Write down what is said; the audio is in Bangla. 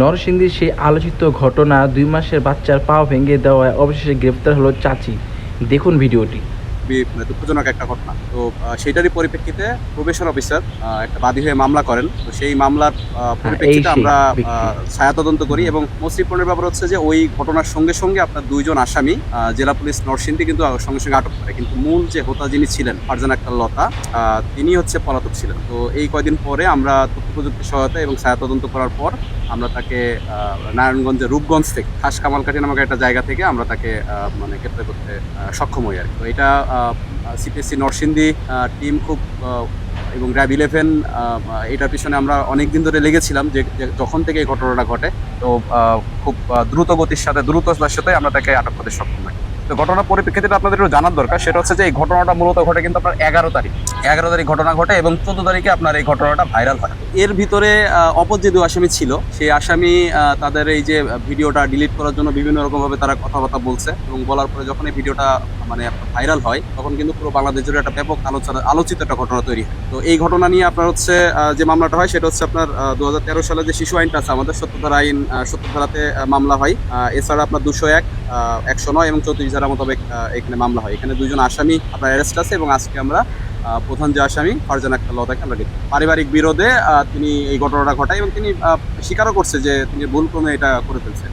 নরসিংদীর সেই আলোচিত ঘটনা ২ মাসের বাচ্চার পা ভেঙে দেওয়ায় অবশেষে গ্রেফতার হলো চাচি। দেখুন ভিডিওটি। দুঃখজনক একটা ঘটনা। তো সেইটারই পরিপ্রেক্ষিতে প্রবেশন অফিসার একটা বাদী হয়ে মামলা করেন। তো সেই মামলার পরিপ্রেক্ষিতে আমরা ছায়া তদন্ত করি এবং মোস্ট ইম্পর্টেন্ট ব্যাপার হচ্ছে যে ওই ঘটনার সঙ্গে সঙ্গে আপনার ২ জন আসামি জেলা পুলিশ নরসিংদী কিন্তু সঙ্গে সঙ্গে আটক করে। কিন্তু মূল যে হোতা যিনি ছিলেন ফারজানা আক্তার লতা, তিনি হচ্ছে পলাতক ছিলেন। তো এই কয়দিন পরে আমরা তথ্য প্রযুক্তির সহায়তা এবং ছায়া তদন্ত করার পর আমরা তাকে নারায়ণগঞ্জের রূপগঞ্জ থেকে খাস কামালকাঠি নামক একটা জায়গা থেকে আমরা তাকে মানে গ্রেপ্তার করতে সক্ষম হই আর কি। তো এটা সিপিএসসি নরসিংদী টিম খুব এবং র্যাব 11 এটার পিছনে আমরা অনেক দিন ধরে লেগেছিলাম যে যখন থেকে এই ঘটনাটা ঘটে। তো খুব দ্রুত গতির সাথে দ্রুততার সাথে আমরা তাকে আটক করতে সক্ষম হই। তো ঘটনার পরিপ্রেক্ষিতে আপনাদের একটু জানার দরকার, সেটা হচ্ছে যে এই ঘটনাটা মূলত ঘটে কিন্তু আপনার 11 তারিখ ঘটনা ঘটে এবং 14 তারিখে আপনার এই ঘটনাটা ভাইরাল হয়। এর ভিতরে অপর যে 2 আসামি ছিল, সেই আসামি তাদের এই যে ভিডিওটা ডিলিট করার জন্য বিভিন্ন রকমভাবে তারা কথাবার্তা বলছে এবং বলার পরে যখন এই ভিডিওটা মানে ভাইরাল হয় তখন কিন্তু পুরো বাংলাদেশ জুড়ে একটা ব্যাপক আলোচিত একটা ঘটনা তৈরি হয়। তো এই ঘটনা নিয়ে আপনার হচ্ছে যে মামলাটা হয় সেটা হচ্ছে আপনার 2013 সালে যে শিশু আইনটা আছে আমাদের ৭০ ধারা আইন, ৭০ ধারাতে মামলা হয়। এছাড়া আপনার 201, 109 এবং 34 ধারা মোতাবেক এখানে মামলা হয়। এখানে 2 জন আসামি আপনার অ্যারেস্ট আছে এবং আজকে আমরা প্রধান যে আসামি ফারজানা আক্তার লতাকে আমরা পারিবারিক বিরোধে তিনি এই ঘটনাটা ঘটায় এবং তিনি স্বীকারও করছে যে তিনি ভুলক্রমে এটা করে ফেলছেন।